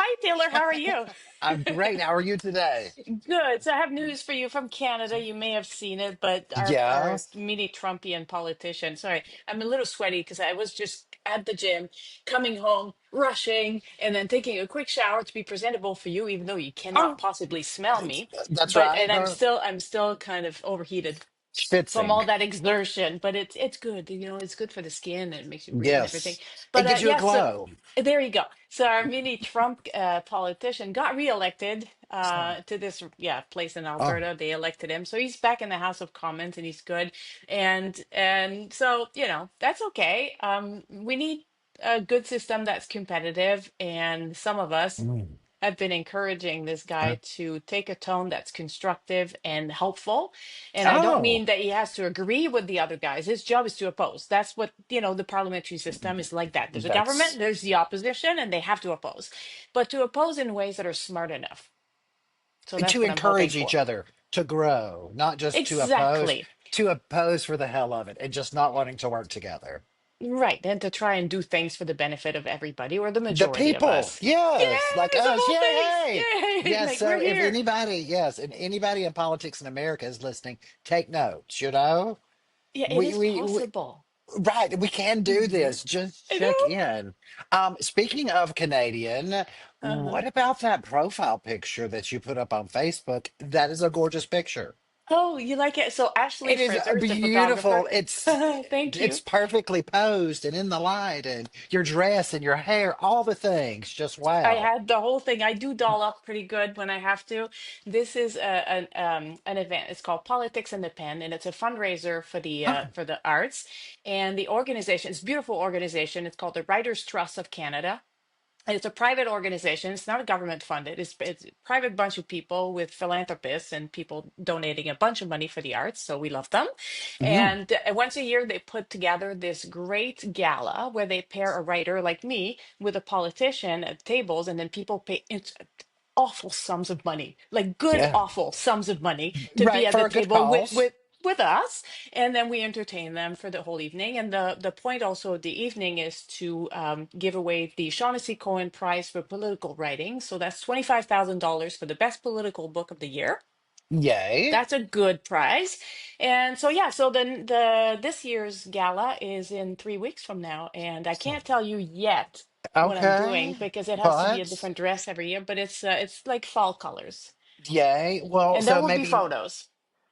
Hi, Taylor. How are you? I'm great. How are you today? Good. So I have news for you from Canada. You may have seen it, but our Yes. mini Trumpian politician. Sorry, I'm a little sweaty because I was just at the gym, coming home, rushing, and then taking a quick shower to be presentable for you, even though you cannot Oh, possibly smell me. that's But right. and I'm still kind of overheated from Schwitzing. all that exertion, but it's good. It's good for the skin and it makes you breathe and everything. Yes. But It gives you a yeah, so glow. there you go. So our mini Trump politician got reelected to this place in Oh, Alberta. They elected him, so he's back in the House of Commons and he's good. And so that's okay. We need a good system that's competitive, and some of us mm. have been encouraging this guy to take a tone that's constructive and helpful. And I don't Oh, mean that he has to agree with the other guys. His job is to oppose. That's what, the parliamentary system is like that. There's a government, that's there's the opposition, and they have to oppose. But to oppose in ways that are smart enough. So and that's to what I'm hoping encourage each for. other to grow, not just Exactly. to oppose for the hell of it and just not wanting to work together. Right. And to try and do things for the benefit of everybody or the The majority of people, us. yes, like Yay, some us, more things. yay, Yay. yes. Like So we're if here. anybody, yes, and anybody in politics in America is listening, take notes. Yeah, it We is we, we possible. right, we can do Mhm. this. Just I check know. in. Speaking of Canadian, Uh-huh. what about that profile picture that you put up on Facebook? That is a gorgeous picture. Oh, you like it? So Ashley It is Fraser is the beautiful. photographer. Thank It's you. perfectly posed and in the light, and your dress and your hair, all the things. Just I wow. had the whole thing. I do doll up pretty good when I have to. This is an event. It's called Politics in the Pen, and it's a fundraiser Huh. for the arts. And the organization, it's a beautiful organization. It's called the Writers Trust of Canada. And it's a private organization. It's not a government funded. It's a private bunch of people with philanthropists and people donating a bunch of money for the arts. So we love them. Mhm. And once a year, they put together this great gala where they pair a writer like me with a politician at tables, and then people pay awful sums of money, like good Yeah. awful sums of money to be Right, at the for a good table cause. with us, and then we entertain them for the whole evening. And the point also of the evening is to give away the Shaughnessy Cohen Prize for political writing. So that's $25,000 for the best political book of the year. Yay. That's a good prize. And so yeah, so then the this year's gala is in 3 weeks from now, and I can't tell you yet what I'm doing Okay. because it has to be a But different dress every year, but it's like fall colors. yay. Well, And there so will be photos.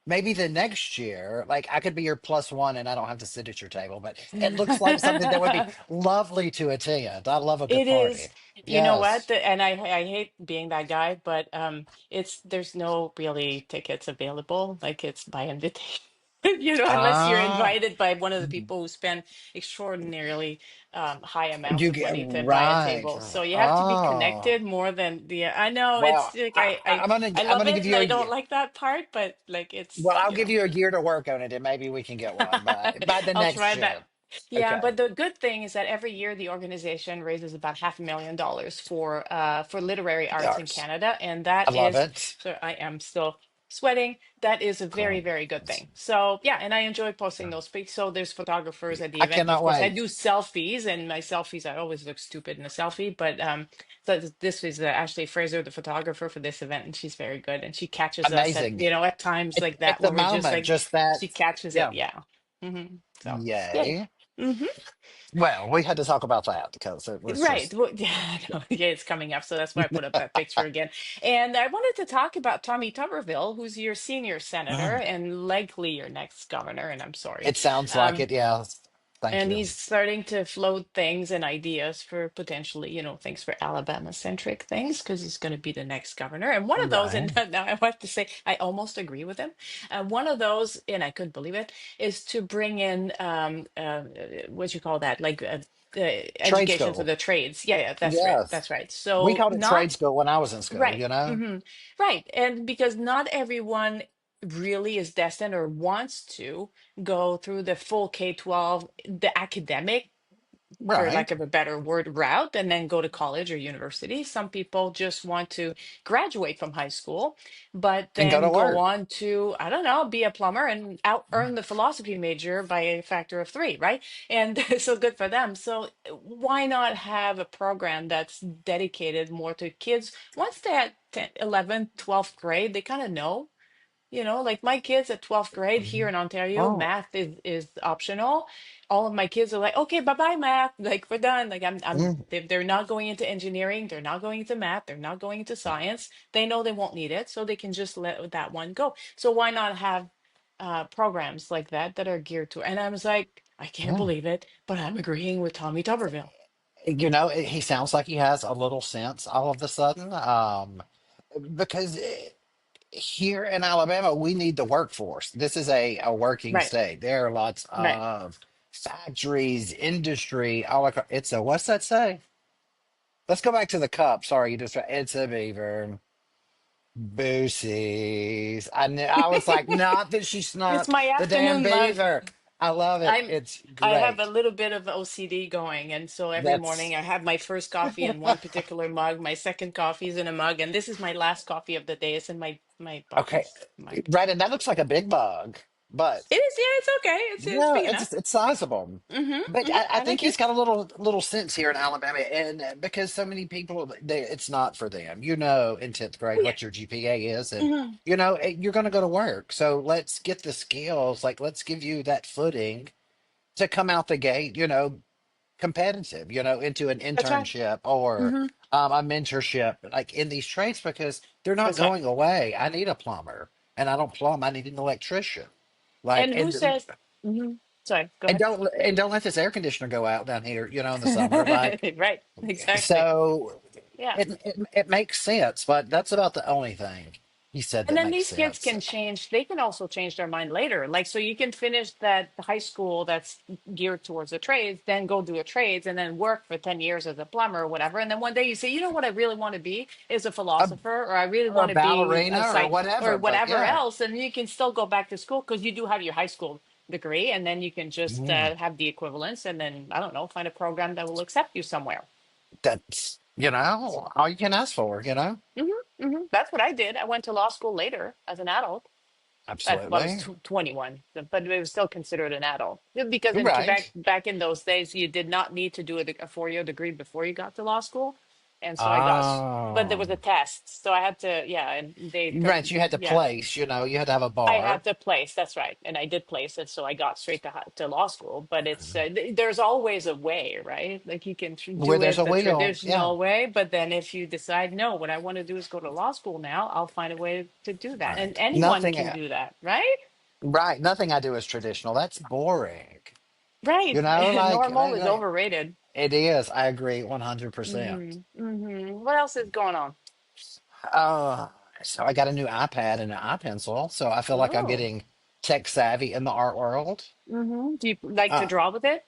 maybe the next year, like I could be your plus one and I don't have to sit at your table, but it looks like something that would be lovely to attend. I love a good It is, party. you know what? Yes. And I hate being that guy, but it's there's no really tickets available. Like it's by invitation. Unless you're Ah, invited by one of the people who spend extraordinarily high amounts you of get money to buy a right. table. So you have to be Oh, connected more than the I know well, it's like I I'm love gonna it give and you a I don't like that part, but like well, I'll give it's. you a year to work on it, and maybe we can get one by the I'll next try that. year. Yeah, Okay. but the good thing is that every year the organization raises about $500,000 for literary arts in Yes. Canada, and I that love is it. so I am still sweating. That is a very, Cool. very good thing. So yeah, and I enjoy posting those pics. So there's photographers at the I event. Of cannot course, I wait. do selfies, and my selfies I always look stupid in a selfie. But so this is Ashley Fraser, the photographer for this event, and she's very good, and she catches us at Amazing. at times like At that the where we're just moment, like just that. she catches it. Yeah. Yeah. So yay. Yay. hmm Well, we had to talk about that because it was Right. just Well, yeah, no, yeah, it's coming up. So that's why I put up that picture again. And I wanted to talk about Tommy Tuberville, who's your senior senator Mm. and likely your next governor. And I'm sorry. It sounds like Um, it. Yeah. Thank and you. he's starting to float things and ideas for potentially, things for Alabama-centric things, because he's going to be the next governor. And one of those, and Right. now I have to say, I almost agree with him. One of those, and I couldn't believe it, is to bring in what you call that, like Trade education for school. the trades. Yeah, yeah, that's right, Yes. that's right. We So called it trade not school when I was in school, right. you know? Right. And because not everyone really is destined or wants to go through the full K-12, the academic for lack Right. of a better word, route and then go to college or university. Some people just want to graduate from high school, but And go to then go work. on to, I don't know, be a plumber and out earn the philosophy major by a factor of three, right? And so good for them. So why not have a program that's dedicated more to kids once they're at 10, 11th, 12th grade, they kind of know. Like my kids at 12th grade here Mhm. in Ontario, Oh, math is optional. All of my kids are like, okay, bye-bye math. Like we're done. Like mm, they're not going into engineering, they're not going into math, they're not going into science. They know they won't need it, so they can just let that one go. So why not have programs like that are geared to? And I was like, I can't yeah. believe it, but I'm agreeing with Tommy Tuberville. He sounds like he has a little sense all of a sudden. Because here in Alabama, we need the workforce. This is a working Right, state. There are lots right. of factories, industry. It's a, what's that say? Let's go back to the cup. Sorry, it's a beaver. Boosies. I was like, not that she It's snuck my the damn afternoon mug. beaver. I love it. I'm It's I have a great. little bit of OCD going, and so every That's morning I have my first coffee in one particular mug, my second coffee is in a mug, and this is my last coffee of the day. It's in my okay. Bucky's mug. Right, and that looks like a big bug, but It is, yeah, it's okay. It's yeah, big enough. it's sizable. But I I think like he's it. got a little sense here in Alabama, and because so many people, it's not for them. In 10th grade Oh yeah. what your GPA is, and hmm you're going to go to work. So let's get the skills. Like let's give you that footing to come out the gate. Competitive. Into an That's right. internship or hmm a mentorship, like in these trades, because they're not That's right. going away. I need a plumber, and I don't plumb. I need an electrician. Like And who says? hmm Sorry, go ahead. and don't let this air conditioner go out down here, in the summer. Like Right, exactly. so Yeah. it makes sense, but that's about the only thing he said And that then makes these kids sense. can change, they can also change their mind later. Like, so you can finish that high school that's geared towards the trades, then go do a trades and then work for 10 years as a plumber or whatever. And then one day you say, you know what I really want to be is a A, philosopher, or I really a want to be a ballerina or psych or whatever, but whatever yeah. else. And you can still go back to school because you do have your high school degree. And then you can just Mm, have the equivalence and then, I don't know, find a program that will accept you somewhere. that's all you can ask for. That's what I did. I went to law school later as an adult. Well, I was Absolutely. 21, but it was still considered an adult. Yeah, because in Quebec, Right. back in those days, you did not need to do a 4-year degree before you got to law school. And so but there Oh, was a test. So I had to, yeah, and they took, right. You had to yeah, place, you had to have a I bar. had to place. That's right. And I did place it. So I got straight to, to law school. But there's always a way, right? Like you can Where do there's it a the wheel. Yeah. traditional way. But then if you decide, no, what I want to do is go to law school now, I'll find a way to do that. And Right. anyone Nothing. can do that, right? Right. Nothing I do is traditional. That's boring. Right. Like Normal is overrated. it is. I agree 100%. What else is going on? Uh, so I got a new iPad and an iPencil. So I feel like I'm Oh. getting tech savvy in the art world. Do you like to Uh, draw with it?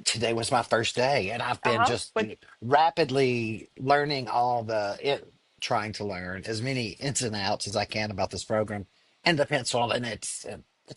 Today was my first day, and I've been Uh-huh. just But rapidly learning trying to learn as many ins and outs as I can about this program and the pencil, and it's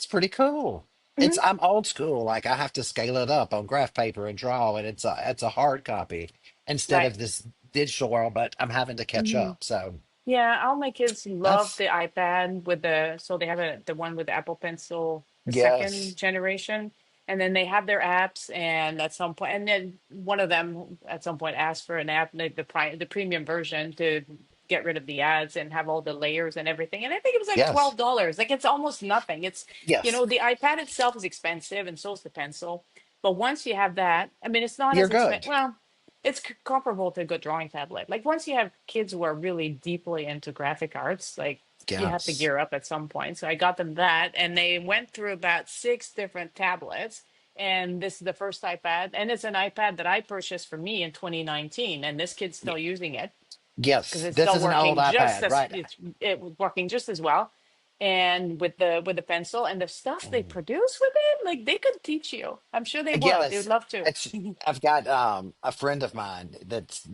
pretty cool. mhm, I'm old school, like I have to scale it up on graph paper and draw, and it's a hard copy instead right. of this digital world, but I'm having to catch hmm up. So Yeah, all my kids love that's the iPad with so they have the one with the Apple Pencil, the second yes, generation, and then they have their apps. And at some point, and then one of them at some point asked for an app, like the premium version, to get rid of the ads and have all the layers and everything. And I think it was like yes, $12. Like it's almost nothing. yes, The iPad itself is expensive, and so is the pencil. But once you have that, I mean, it's not you're as expensive. good. Well, it's comparable to a good drawing tablet. Like once you have kids who are really deeply into graphic arts, like you have to Yes, gear up at some point. So I got them that, and they went through about 6 different tablets. And this is the first iPad, and it's an iPad that I purchased for me in 2019, and this kid's Y- still using it because yes. it's This still is an old working just iPad, as right? it was working just as well. And with the pencil and the stuff they produce with it, like they could teach you. I'm sure they would. They would Yes, love to. it's. I've got a friend of mine that's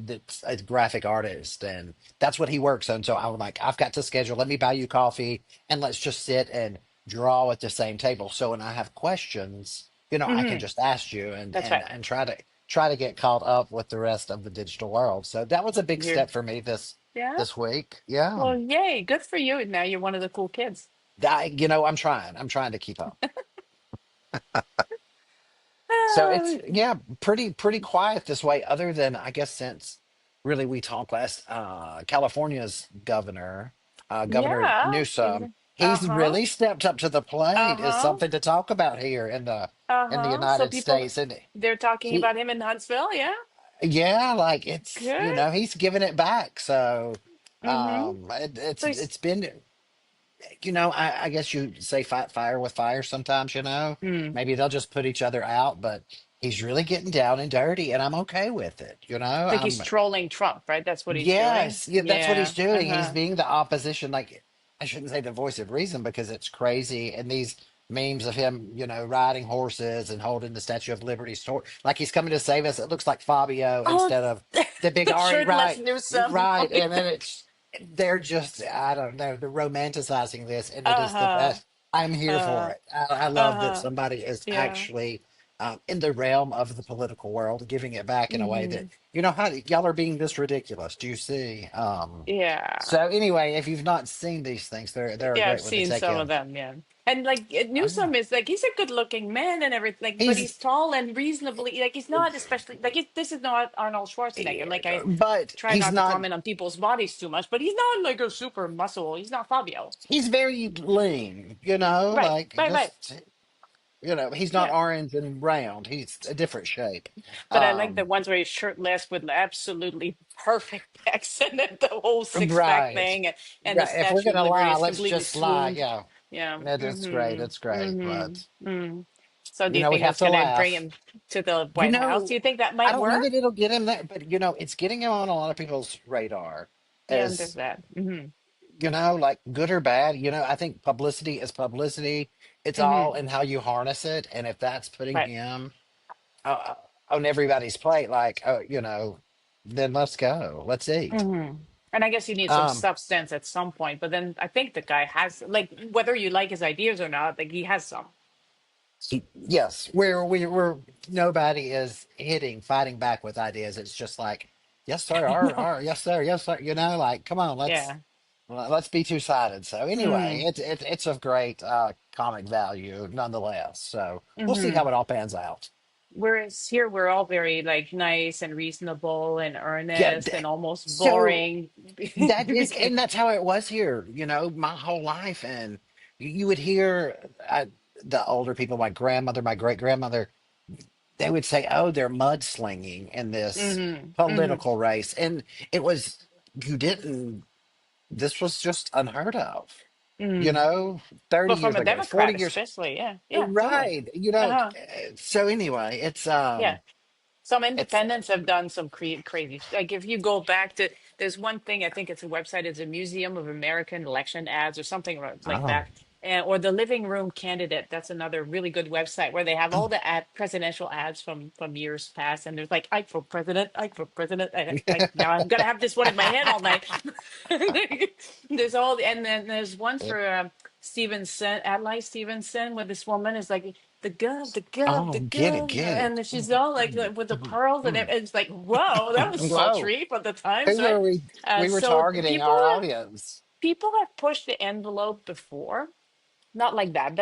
a graphic artist, and that's what he works on. So I'm like, I've got to schedule. Let me buy you coffee, and let's just sit and draw at the same table. So when I have questions, I can hmm just ask you and That's right. try to. try to get caught up with the rest of the digital world. So that was a big You're, step for me yeah. this week. Yeah. Well, yay, good for you. Now you're one of the cool kids. I'm trying. I'm trying to keep up. So it's Oh, yeah, pretty quiet this way, other than I guess since really we talked last, California's Governor yeah. Newsom, he's Uh-huh. really stepped up to the plate. Is Uh-huh. something to talk about here in the Uh-huh. So United people, States. And they're talking he, about him in Huntsville, yeah? yeah, like it's, Good. he's giving it back. So Mm-hmm. So he's, it's been, I guess you say fight fire with fire sometimes, mm, maybe they'll just put each other out, but he's really getting down and dirty, and I'm okay with it. like he's trolling Trump, right? That's what he's doing. Yes, yeah, that's what Yeah. he's doing. He's Uh-huh. being the opposition. Like, I shouldn't say the voice of reason because it's crazy. And these memes of him, riding horses and holding the Statue of Liberty sword, like he's coming to save us. It looks like Fabio Oh, instead of the big the Ari. shirtless Right, Newsom. right. And then they're just, I don't know, they're romanticizing this, and it is the Uh-huh. best. I'm here for Uh, it. I love that uh-huh. somebody is Yeah. actually, in the realm of the political world, giving it back in a way that Hmm. how y'all are being this ridiculous. Do you see? Yeah. So anyway, if you've not seen these things, they're a Yeah, I've great one to seen take some of in. them, yeah. And like Oh, Newsom is like he's a good looking man and everything, but he's, he's tall and reasonably like he's not especially like this is not Arnold Schwarzenegger. Like I but try he's not to not. comment on people's bodies too much, but he's not like a super muscle. He's not Fabio. He's very lean. Right, Like right, right. just. He's not Yeah. orange and round. He's a different shape. But I like the Um, ones where he's shirtless with absolutely perfect pecs and then the whole six pack right, thing and the right. If we're Statue of gonna Liberty lie, is let's completely just lie. swooned. Yeah, Yeah. it's great. It's Mm-hmm. great. But Mm-hmm. Mm. So do you we think have that's to gonna bring laugh. him to the You White House? Do know, you think that I might don't know work? that it'll get him there, but it's getting him on a lot of people's radar Yeah, there's as, that. Mm-hmm. like good or bad. I think publicity is publicity. It's all Mm-hmm. in how you harness it. And if that's putting Right. him, on everybody's plate, like, then let's go. Let's eat. Mm-hmm. And I guess you need some Um, substance at some point, but then I think the guy has like whether you like his ideas or not, like he has some. yes, where nobody is fighting back with ideas. It's just like, yes, sir, No. yes, sir, yes, sir. Like, come on, Yeah. let's be two-sided. So anyway, Mm. it's of great, comic value nonetheless. So we'll see how Mm-hmm. it all pans out. Whereas here we're all very like nice and reasonable and Yeah. earnest and almost So boring. that is, and that's how it was here. My whole life, and you would hear, the older people, my grandmother, my great grandmother, they would say, "Oh, they're mudslinging in this Hmm. Hmm. political race," and it was you didn't. This was just unheard of. You Mm. know, 30 But from years a ago, Democrat, 40 years. especially, yeah, yeah, totally. Right. Uh-huh. So anyway, Yeah. Some it's independents have done some crazy. Like if you go back to, there's one thing I think it's a website. It's a Museum of American Election Ads or something like oh, that, and or the Living Room Candidate. That's another really good website where they have all the presidential ads from years past. And there's like Ike for president, Ike for president. Now I'm gonna have this one in my head all night. There's all, and then there's one for Stevenson, Adlai Stevenson, where this woman is like the gov, get it. and then she's all like with the pearls, and it's like, whoa, that was Whoa, sultry for the times, who right? are we? We were So targeting our audience. people have pushed the envelope before, not like that.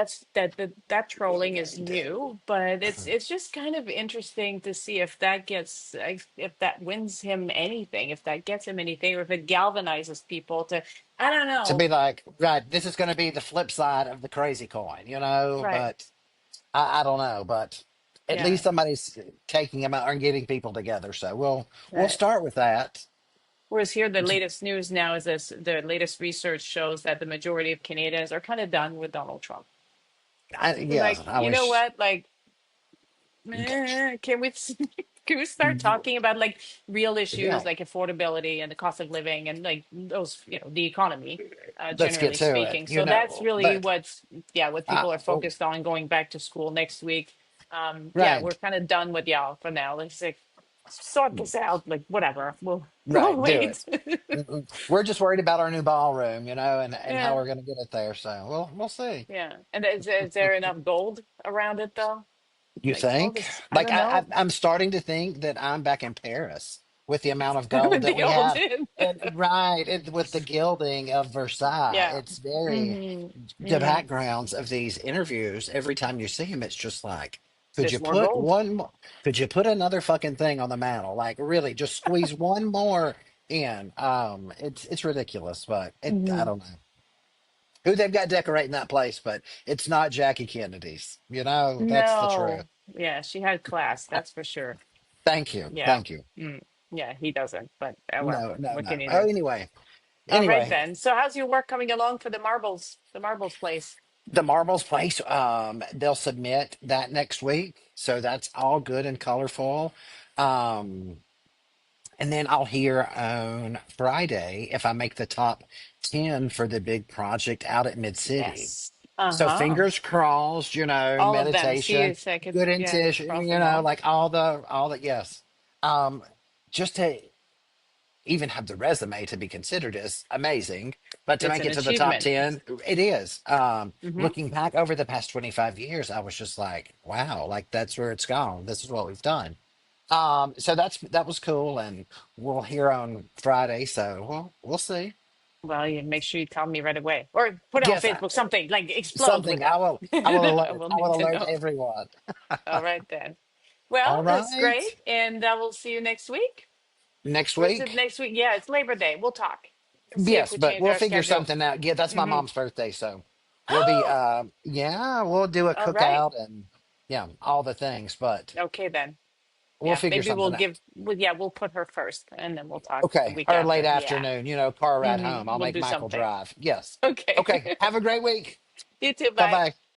That trolling is new, but it's just kind of interesting to see if that gets if that wins him anything, if that gets him anything, or if it galvanizes people to, I don't To know, be like, right, this is going to be the flip side of the crazy coin, right? but I don't know, but at Yeah, least somebody's taking them out and getting people together. So we'll right. start with that. Whereas here, the latest news now is this: the latest research shows that the majority of Canadians are kind of done with Donald Trump. Yeah, Like, I you know wish. what? Like, can we can we start talking about like real Yeah, issues like affordability and the cost of living and like those, the economy, let's get generally to it. speaking. So that's really But what's, yeah, what uh, people are oh, focused on going back to school next week. Yeah, we're right, kind of done with y'all for now. Let's like sort this out. Like, whatever. We'll right, do wait. it. We're just worried about our new ballroom, and how Yeah. we're going to get it there. So we'll see. Yeah. And is there enough gold around it though? You Like all think? this, I Like don't know. I'm starting to think that I'm back in Paris with the amount of gold that The we old have, in. and right, with the gilding of Versailles. Yeah. It's very Hmm. the Hmm. backgrounds of these interviews. Every time you see them, it's just like, could you There's more put gold. one more? Could you put another fucking thing on the mantle? Like really, just squeeze one more in. It's ridiculous, but I Hmm. don't know who they've got decorating that place, but it's not Jackie Kennedy's. That's the truth. No. Yeah, she had class, that's for sure. Thank you. Yeah. Thank you. Mm. Yeah, he doesn't, but well, No, no, what no. can you Oh, do? anyway, All right anyway, then. So how's your work coming along for the marbles place? the marbles place, they'll submit that next week. So that's all good and colorful. Um, and then I'll hear on Friday if I make the top 10 for the big project out at Mid City. Yes. So Uh-huh. fingers crossed, All of them. See meditation, if I could, good yeah, intention, cross them off. like all the, yes. Um, just to even have the resume to be considered is amazing. But to It's make an it to the top achievement. 10, it is. Hmm. Looking back over the past 25 years, I was just like, wow, like that's where it's gone. This is what we've done. So that was cool, and we'll hear on Friday. So we'll see. Well, you make sure you tell me right away. Or put it on Yes, Facebook, something like explode with something it. I will I alert. will I need will to alert know. everyone. All right then. Well, All that's right. great. And we'll see you next week. Next Or is it week. next week? Yeah, it's Labor Day. We'll talk. See if Yes, we but change we'll our figure schedule. something out. Yeah, that's my Hmm. mom's birthday, so we'll be Oh, yeah, we'll do a all right. cookout and yeah, all the things, but Okay then. we'll Yeah, figure maybe we'll something out. give. Well, yeah, we'll put her first, and then we'll talk the Okay. week Or late after. Yeah. afternoon, car ride Hmm. home. I'll We'll make do Michael something. drive. Yes. Okay. Okay. Have a great week. You too. Bye Bye. bye.